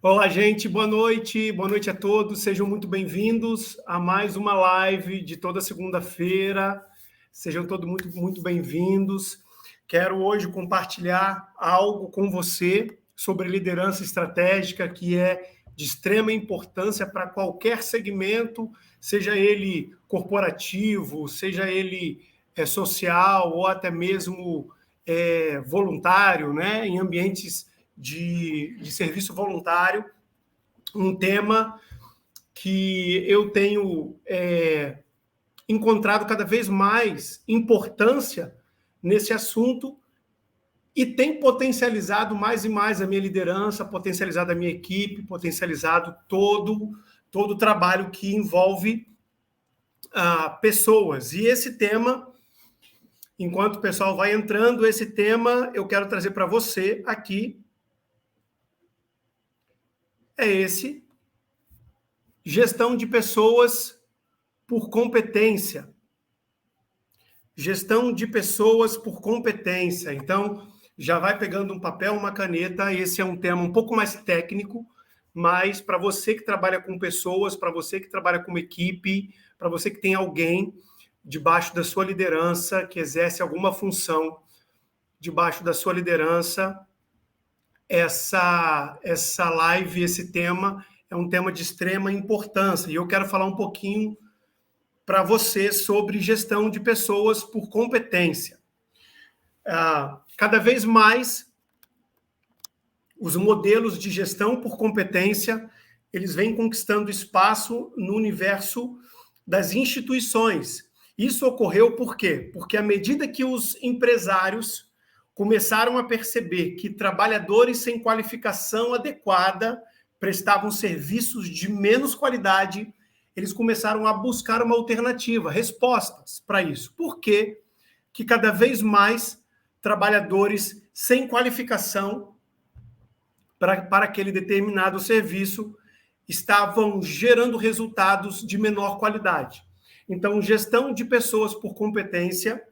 Olá, gente, boa noite a todos, sejam muito bem-vindos a mais uma live de toda segunda-feira, sejam todos muito bem-vindos. Quero hoje compartilhar algo com você sobre liderança estratégica, que é de extrema importância para qualquer segmento, seja ele corporativo, seja ele social ou até mesmo voluntário, né, em ambientes de serviço voluntário, um tema que eu tenho encontrado cada vez mais importância nesse assunto e tem potencializado mais e mais a minha liderança, potencializado a minha equipe, potencializado todo o trabalho que envolve pessoas. E esse tema, enquanto o pessoal vai entrando, esse tema eu quero trazer para você aqui, é esse: gestão de pessoas por competência. Gestão de pessoas por competência. Então, já vai pegando um papel, uma caneta. Esse é um tema um pouco mais técnico, mas para você que trabalha com pessoas, para você que trabalha com equipe, para você que tem alguém debaixo da sua liderança, que exerce alguma função debaixo da sua liderança, essa live, esse tema é um tema de extrema importância. E eu quero falar um pouquinho para você sobre gestão de pessoas por competência. Cada vez mais, os modelos de gestão por competência, eles vêm conquistando espaço no universo das instituições. Isso ocorreu por quê? Porque à medida que os empresários começaram a perceber que trabalhadores sem qualificação adequada prestavam serviços de menos qualidade, eles começaram a buscar uma alternativa, respostas para isso. Por quê? Que cada vez mais trabalhadores sem qualificação para aquele determinado serviço estavam gerando resultados de menor qualidade. Então, gestão de pessoas por competência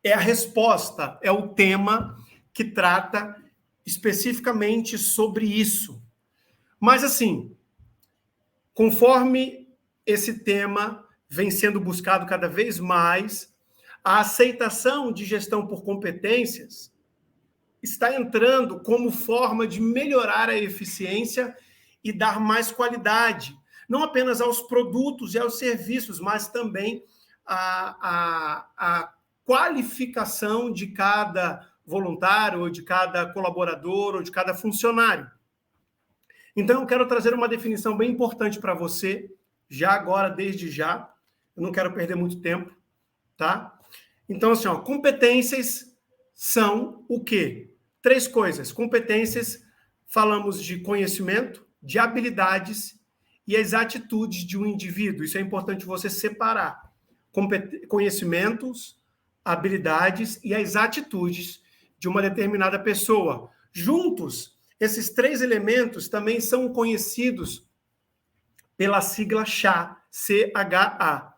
é a resposta, é o tema que trata especificamente sobre isso. Mas, assim, conforme esse tema vem sendo buscado cada vez mais, a aceitação de gestão por competências está entrando como forma de melhorar a eficiência e dar mais qualidade, não apenas aos produtos e aos serviços, mas também a qualificação de cada voluntário, ou de cada colaborador, ou de cada funcionário. Então, eu quero trazer uma definição bem importante para você, já agora, desde já. Eu não quero perder muito tempo, tá? Então, assim, competências são o quê? 3 coisas. Competências, falamos de conhecimento, de habilidades e as atitudes de um indivíduo. Isso é importante você separar. Conhecimentos, habilidades e as atitudes de uma determinada pessoa. Juntos, esses 3 elementos também são conhecidos pela sigla CHA.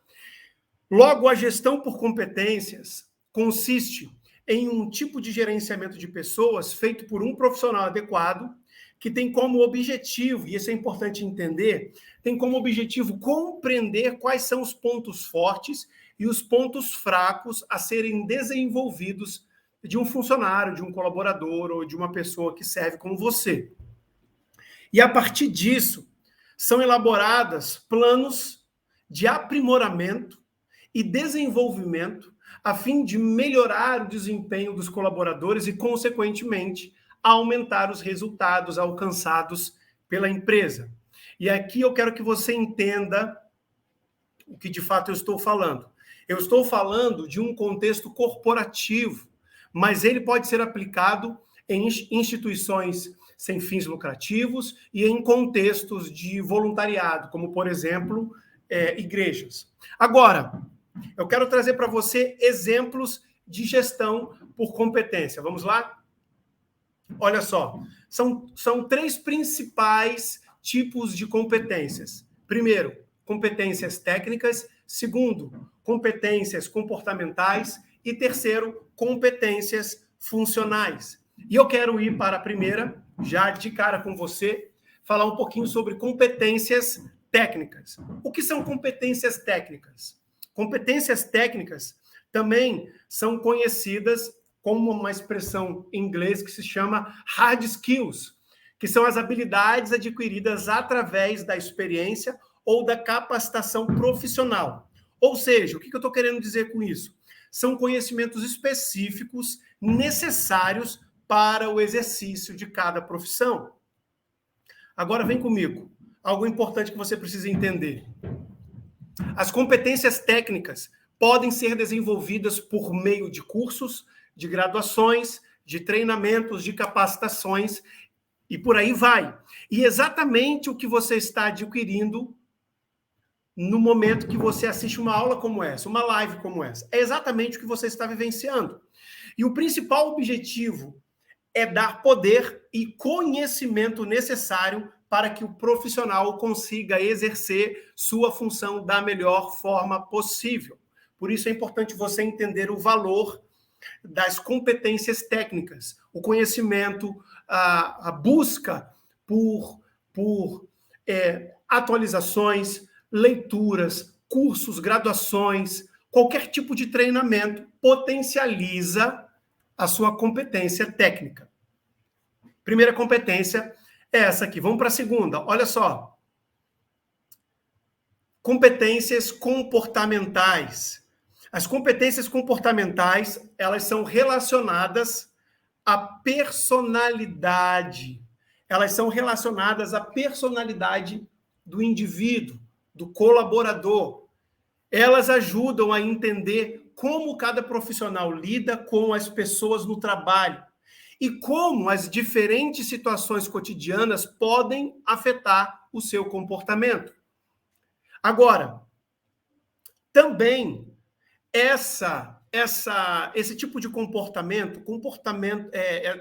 Logo, a gestão por competências consiste em um tipo de gerenciamento de pessoas feito por um profissional adequado, que tem como objetivo, e isso é importante entender, tem como objetivo compreender quais são os pontos fortes e os pontos fracos a serem desenvolvidos de um funcionário, de um colaborador ou de uma pessoa que serve como você. E a partir disso, são elaboradas planos de aprimoramento e desenvolvimento a fim de melhorar o desempenho dos colaboradores e, consequentemente, aumentar os resultados alcançados pela empresa. E aqui eu quero que você entenda o que de fato eu estou falando. Eu estou falando de um contexto corporativo, mas ele pode ser aplicado em instituições sem fins lucrativos e em contextos de voluntariado, como, por exemplo, igrejas. Agora, eu quero trazer para você exemplos de gestão por competência. Vamos lá? Olha só, são 3 principais tipos de competências. Primeiro, competências técnicas. Segundo, competências comportamentais. E terceiro, competências funcionais. E eu quero ir para a primeira, já de cara com você, falar um pouquinho sobre competências técnicas. O que são competências técnicas? Competências técnicas também são conhecidas como uma expressão em inglês que se chama hard skills, que são as habilidades adquiridas através da experiência ou da capacitação profissional. Ou seja, o que eu estou querendo dizer com isso? São conhecimentos específicos necessários para o exercício de cada profissão. Agora vem comigo. Algo importante que você precisa entender. As competências técnicas podem ser desenvolvidas por meio de cursos, de graduações, de treinamentos, de capacitações e por aí vai. E exatamente o que você está adquirindo no momento que você assiste uma aula como essa, uma live como essa. É exatamente o que você está vivenciando. E o principal objetivo é dar poder e conhecimento necessário para que o profissional consiga exercer sua função da melhor forma possível. Por isso é importante você entender o valor das competências técnicas, o conhecimento, a busca por atualizações, leituras, cursos, graduações, qualquer tipo de treinamento potencializa a sua competência técnica. Primeira competência é essa aqui. Vamos para a segunda. Olha só. Competências comportamentais. As competências comportamentais, elas são relacionadas à personalidade. Elas são relacionadas à personalidade do indivíduo, do colaborador. Elas ajudam a entender como cada profissional lida com as pessoas no trabalho e como as diferentes situações cotidianas podem afetar o seu comportamento. Agora, também esse tipo de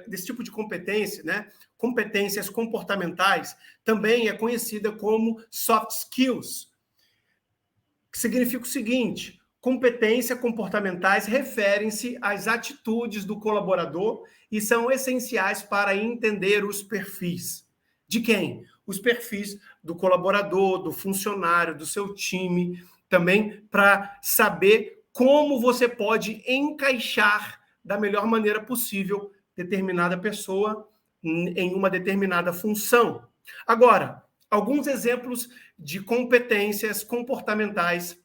desse tipo de competência, né? Competências comportamentais, também é conhecida como soft skills, que significa o seguinte: competências comportamentais referem-se às atitudes do colaborador e são essenciais para entender os perfis. De quem? Os perfis do colaborador, do funcionário, do seu time, também para saber como você pode encaixar da melhor maneira possível determinada pessoa em uma determinada função. Agora, alguns exemplos de competências comportamentais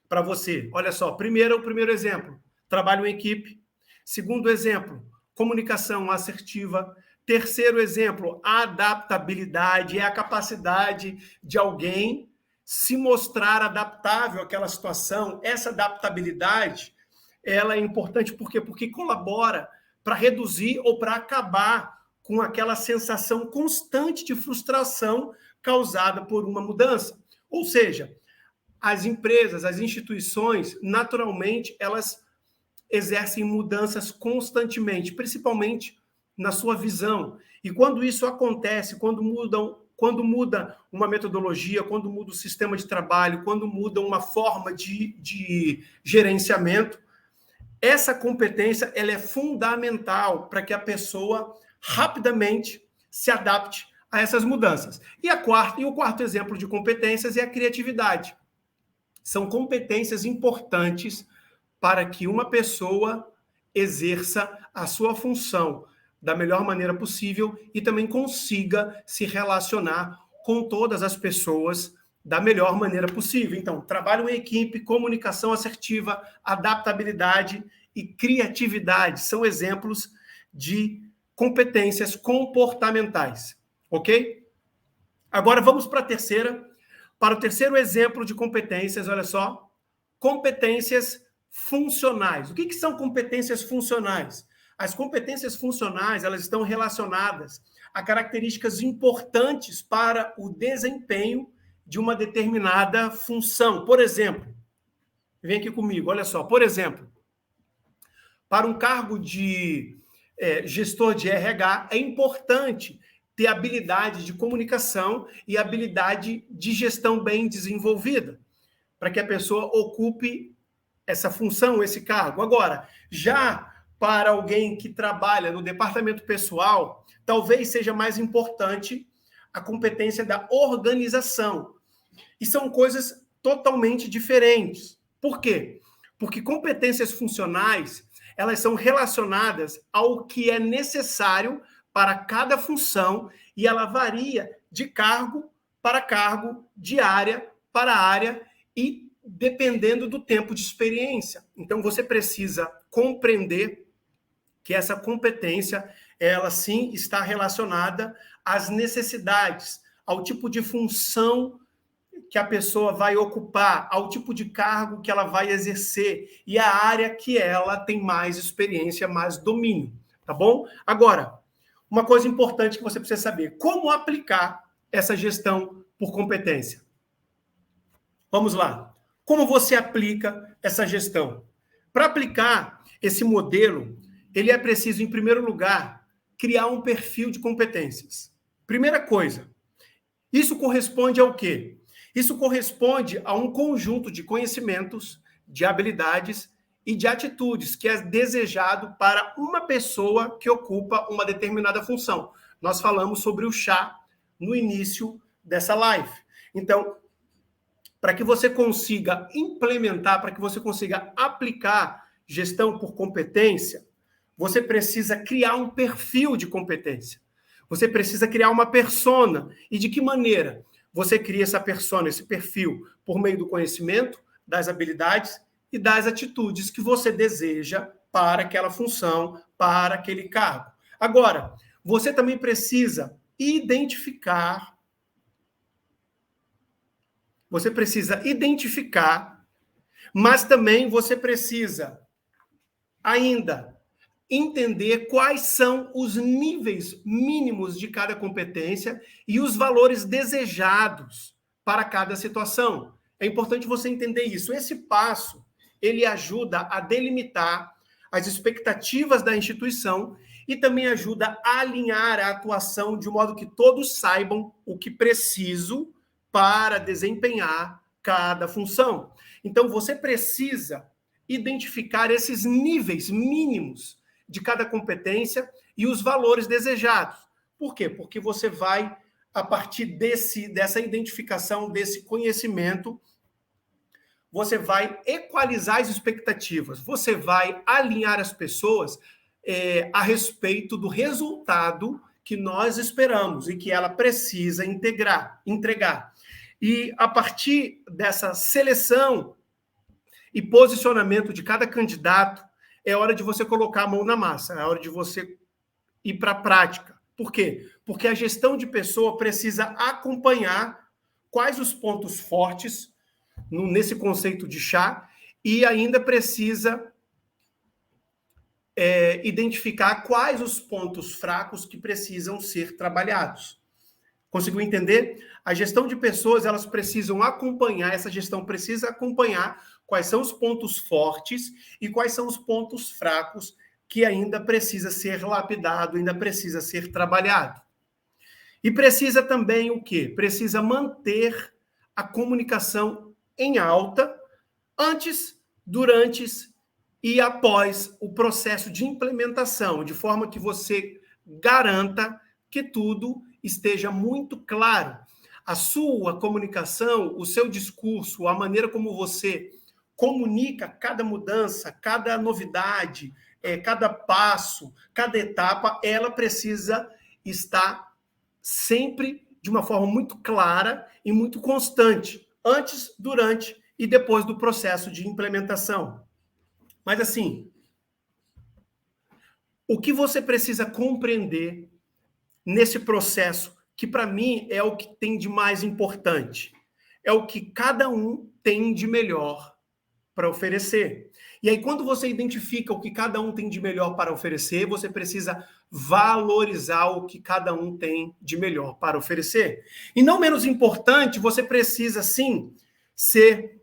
para você. Olha só, o primeiro exemplo, trabalho em equipe. Segundo exemplo, comunicação assertiva. Terceiro exemplo, adaptabilidade, é a capacidade de alguém se mostrar adaptável àquela situação. Essa adaptabilidade, ela é importante por quê? Porque colabora para reduzir ou para acabar com aquela sensação constante de frustração causada por uma mudança. Ou seja, as empresas, as instituições, naturalmente, elas exercem mudanças constantemente, principalmente na sua visão. E quando isso acontece, quando muda uma metodologia, quando muda o sistema de trabalho, quando muda uma forma de gerenciamento, essa competência ela é fundamental para que a pessoa rapidamente se adapte a essas mudanças. E o quarto exemplo de competências é a criatividade. São competências importantes para que uma pessoa exerça a sua função da melhor maneira possível e também consiga se relacionar com todas as pessoas da melhor maneira possível. Então, trabalho em equipe, comunicação assertiva, adaptabilidade e criatividade são exemplos de competências comportamentais, ok? Agora vamos para o terceiro exemplo de competências, olha só, competências funcionais. O que são competências funcionais? As competências funcionais, elas estão relacionadas a características importantes para o desempenho de uma determinada função. Por exemplo, vem aqui comigo, olha só, por exemplo, para um cargo de gestor de RH, é importante ter habilidade de comunicação e habilidade de gestão bem desenvolvida, para que a pessoa ocupe essa função, esse cargo. Agora, já para alguém que trabalha no departamento pessoal, talvez seja mais importante a competência da organização. E são coisas totalmente diferentes. Por quê? Porque competências funcionais, elas são relacionadas ao que é necessário para cada função e ela varia de cargo para cargo, de área para área e dependendo do tempo de experiência. Então, você precisa compreender que essa competência, ela sim está relacionada às necessidades, ao tipo de função que a pessoa vai ocupar, ao tipo de cargo que ela vai exercer e a área que ela tem mais experiência, mais domínio, tá bom? Agora, uma coisa importante que você precisa saber, como aplicar essa gestão por competência. Vamos lá. Como você aplica essa gestão? Para aplicar esse modelo, ele é preciso, em primeiro lugar, criar um perfil de competências. Primeira coisa, isso corresponde ao quê? Isso corresponde a um conjunto de conhecimentos, de habilidades e de atitudes que é desejado para uma pessoa que ocupa uma determinada função. Nós falamos sobre o chá no início dessa live. Então, para que você consiga implementar, para que você consiga aplicar gestão por competência, você precisa criar um perfil de competência. Você precisa criar uma persona. E de que maneira? Você cria essa persona, esse perfil, por meio do conhecimento, das habilidades e das atitudes que você deseja para aquela função, para aquele cargo. Agora, você também precisa identificar, mas também você precisa ainda entender quais são os níveis mínimos de cada competência e os valores desejados para cada situação. É importante você entender isso. Esse passo, ele ajuda a delimitar as expectativas da instituição e também ajuda a alinhar a atuação de modo que todos saibam o que preciso para desempenhar cada função. Então, você precisa identificar esses níveis mínimos de cada competência e os valores desejados. Por quê? Porque você vai, a partir dessa identificação, desse conhecimento, você vai equalizar as expectativas, você vai alinhar as pessoas a respeito do resultado que nós esperamos e que ela precisa entregar. E a partir dessa seleção e posicionamento de cada candidato, é hora de você colocar a mão na massa, é hora de você ir para a prática. Por quê? Porque a gestão de pessoa precisa acompanhar quais os pontos fortes nesse conceito de chá e ainda precisa identificar quais os pontos fracos que precisam ser trabalhados. Conseguiu entender? A gestão de pessoas, elas precisam acompanhar, essa gestão precisa acompanhar quais são os pontos fortes e quais são os pontos fracos que ainda precisa ser lapidado, ainda precisa ser trabalhado. E precisa também o quê? Precisa manter a comunicação em alta antes, durante e após o processo de implementação, de forma que você garanta que tudo esteja muito claro. A sua comunicação, o seu discurso, a maneira como você comunica cada mudança, cada novidade, cada passo, cada etapa, ela precisa estar sempre de uma forma muito clara e muito constante, antes, durante e depois do processo de implementação. Mas assim, o que você precisa compreender nesse processo, que para mim é o que tem de mais importante, é o que cada um tem de melhor para oferecer. E aí, quando você identifica o que cada um tem de melhor para oferecer, você precisa valorizar o que cada um tem de melhor para oferecer. E não menos importante, você precisa, sim, ser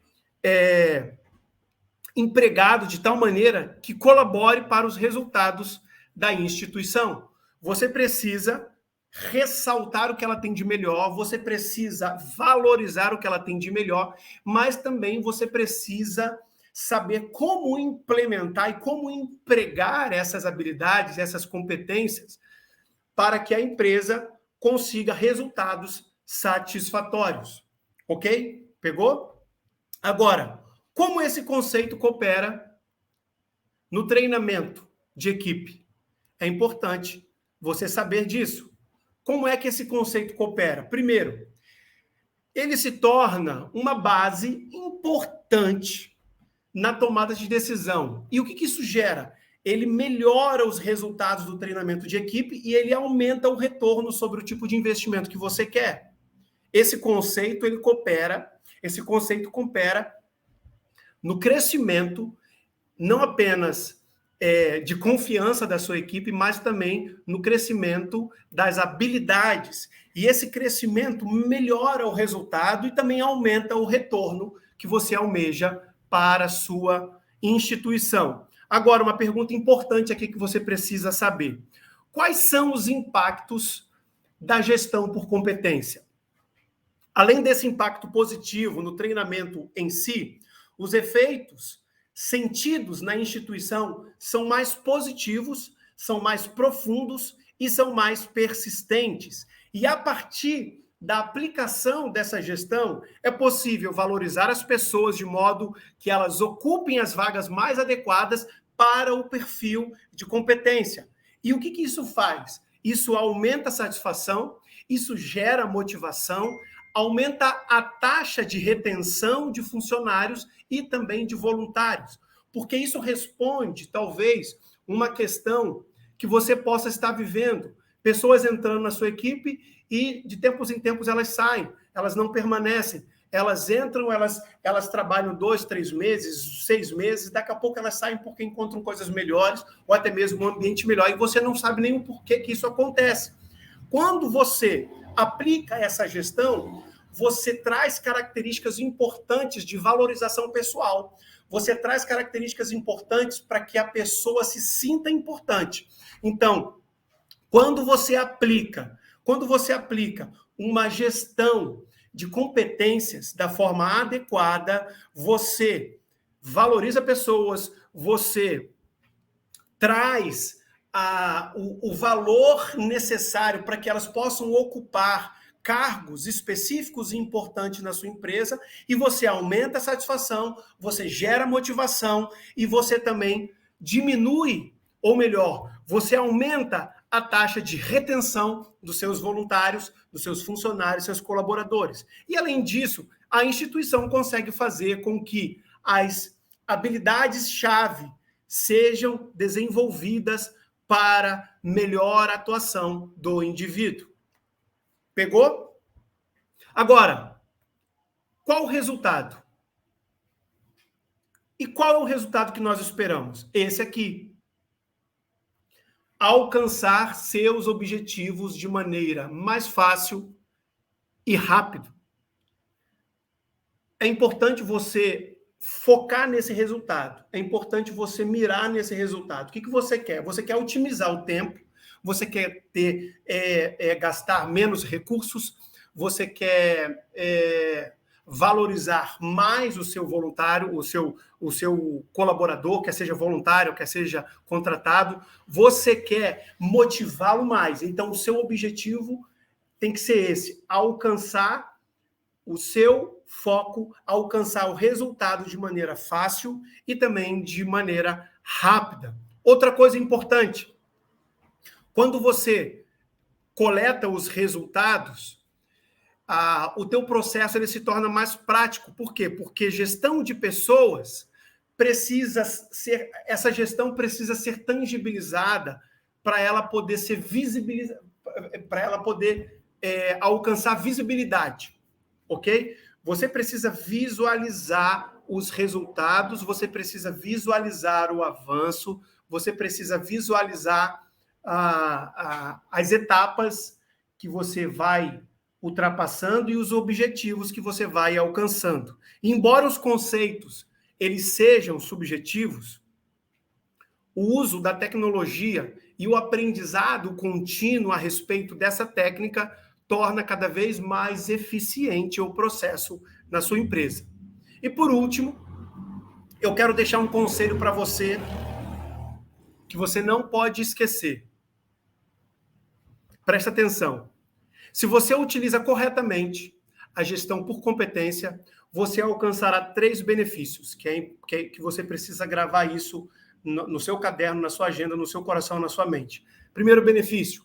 empregado de tal maneira que colabore para os resultados da instituição. Você precisa ressaltar o que ela tem de melhor, você precisa valorizar o que ela tem de melhor, mas também você precisa saber como implementar e como empregar essas habilidades, essas competências, para que a empresa consiga resultados satisfatórios. Ok? Pegou? Agora, como esse conceito coopera no treinamento de equipe? É importante você saber disso. Como é que esse conceito coopera? Primeiro, ele se torna uma base importante na tomada de decisão. E o que isso gera? Ele melhora os resultados do treinamento de equipe e ele aumenta o retorno sobre o tipo de investimento que você quer. Esse conceito coopera no crescimento, não apenas de confiança da sua equipe, mas também no crescimento das habilidades. E esse crescimento melhora o resultado e também aumenta o retorno que você almeja para a sua instituição. Agora, uma pergunta importante aqui que você precisa saber. Quais são os impactos da gestão por competência? Além desse impacto positivo no treinamento em si, os efeitos sentidos na instituição são mais positivos, são mais profundos e são mais persistentes. E a partir da aplicação dessa gestão, é possível valorizar as pessoas de modo que elas ocupem as vagas mais adequadas para o perfil de competência. E o que isso faz? Isso aumenta a satisfação, isso gera motivação, aumenta a taxa de retenção de funcionários e também de voluntários, porque isso responde, talvez, uma questão que você possa estar vivendo. Pessoas entrando na sua equipe e, de tempos em tempos, elas saem, elas não permanecem. Elas entram, elas trabalham 2, 3 meses, 6 meses, daqui a pouco elas saem porque encontram coisas melhores ou até mesmo um ambiente melhor e você não sabe nem o porquê que isso acontece. Quando você aplica essa gestão, você traz características importantes de valorização pessoal. Você traz características importantes para que a pessoa se sinta importante. Então, quando você aplica uma gestão de competências da forma adequada, você valoriza pessoas, você traz o valor necessário para que elas possam ocupar cargos específicos e importantes na sua empresa, e você aumenta a satisfação, você gera motivação e você também diminui, ou melhor, você aumenta a taxa de retenção dos seus voluntários, dos seus funcionários, seus colaboradores. E, além disso, a instituição consegue fazer com que as habilidades-chave sejam desenvolvidas para melhor atuação do indivíduo. Pegou? Agora, qual o resultado? E qual é o resultado que nós esperamos? Esse aqui. Alcançar seus objetivos de maneira mais fácil e rápida. É importante você focar nesse resultado. É importante você mirar nesse resultado. O que você quer? Você quer otimizar o tempo, você quer gastar menos recursos, você quer valorizar mais o seu voluntário, o seu colaborador, quer seja voluntário, quer seja contratado, você quer motivá-lo mais. Então, o seu objetivo tem que ser esse, alcançar o seu foco, alcançar o resultado de maneira fácil e também de maneira rápida. Outra coisa importante, quando você coleta os resultados, o teu processo ele se torna mais prático. Por quê? Porque gestão de pessoas essa gestão precisa ser tangibilizada para ela poder ser visibilizada, para ela poder alcançar visibilidade, ok? Você precisa visualizar os resultados, você precisa visualizar o avanço, você precisa visualizar as etapas que você vai ultrapassando e os objetivos que você vai alcançando. Embora os conceitos eles sejam subjetivos, o uso da tecnologia e o aprendizado contínuo a respeito dessa técnica torna cada vez mais eficiente o processo na sua empresa. E por último, eu quero deixar um conselho para você que você não pode esquecer. Presta atenção. Se você utiliza corretamente a gestão por competência, você alcançará 3 benefícios, que você precisa gravar isso no seu caderno, na sua agenda, no seu coração, na sua mente. Primeiro benefício,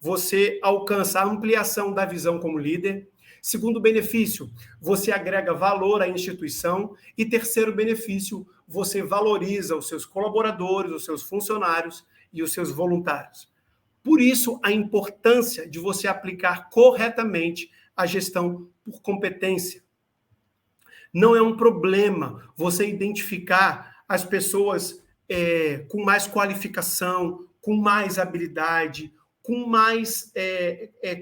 você alcança a ampliação da visão como líder. Segundo benefício, você agrega valor à instituição. E terceiro benefício, você valoriza os seus colaboradores, os seus funcionários e os seus voluntários. Por isso, a importância de você aplicar corretamente a gestão por competência. Não é um problema você identificar as pessoas com mais qualificação, com mais habilidade, com mais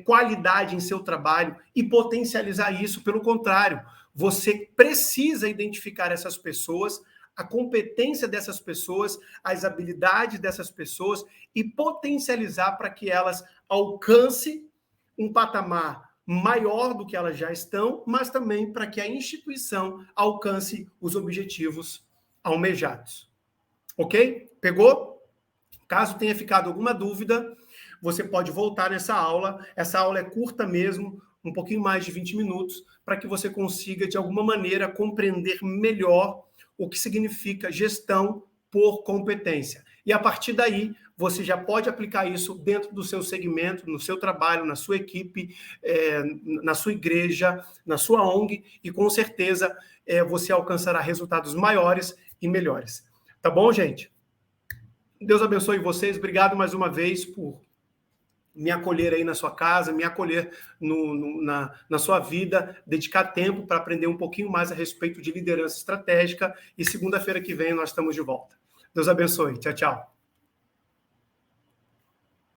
qualidade em seu trabalho e potencializar isso. Pelo contrário, você precisa identificar essas pessoas, a competência dessas pessoas, as habilidades dessas pessoas e potencializar para que elas alcancem um patamar maior do que elas já estão, mas também para que a instituição alcance os objetivos almejados. Ok? Pegou? Caso tenha ficado alguma dúvida, você pode voltar nessa aula. Essa aula é curta mesmo, um pouquinho mais de 20 minutos, para que você consiga, de alguma maneira, compreender melhor o que significa gestão por competência. E, a partir daí, você já pode aplicar isso dentro do seu segmento, no seu trabalho, na sua equipe, na sua igreja, na sua ONG, e, com certeza, você alcançará resultados maiores e melhores. Tá bom, gente? Deus abençoe vocês. Obrigado mais uma vez por me acolher aí na sua casa, me acolher na sua vida, dedicar tempo para aprender um pouquinho mais a respeito de liderança estratégica. E segunda-feira que vem nós estamos de volta. Deus abençoe. Tchau, tchau.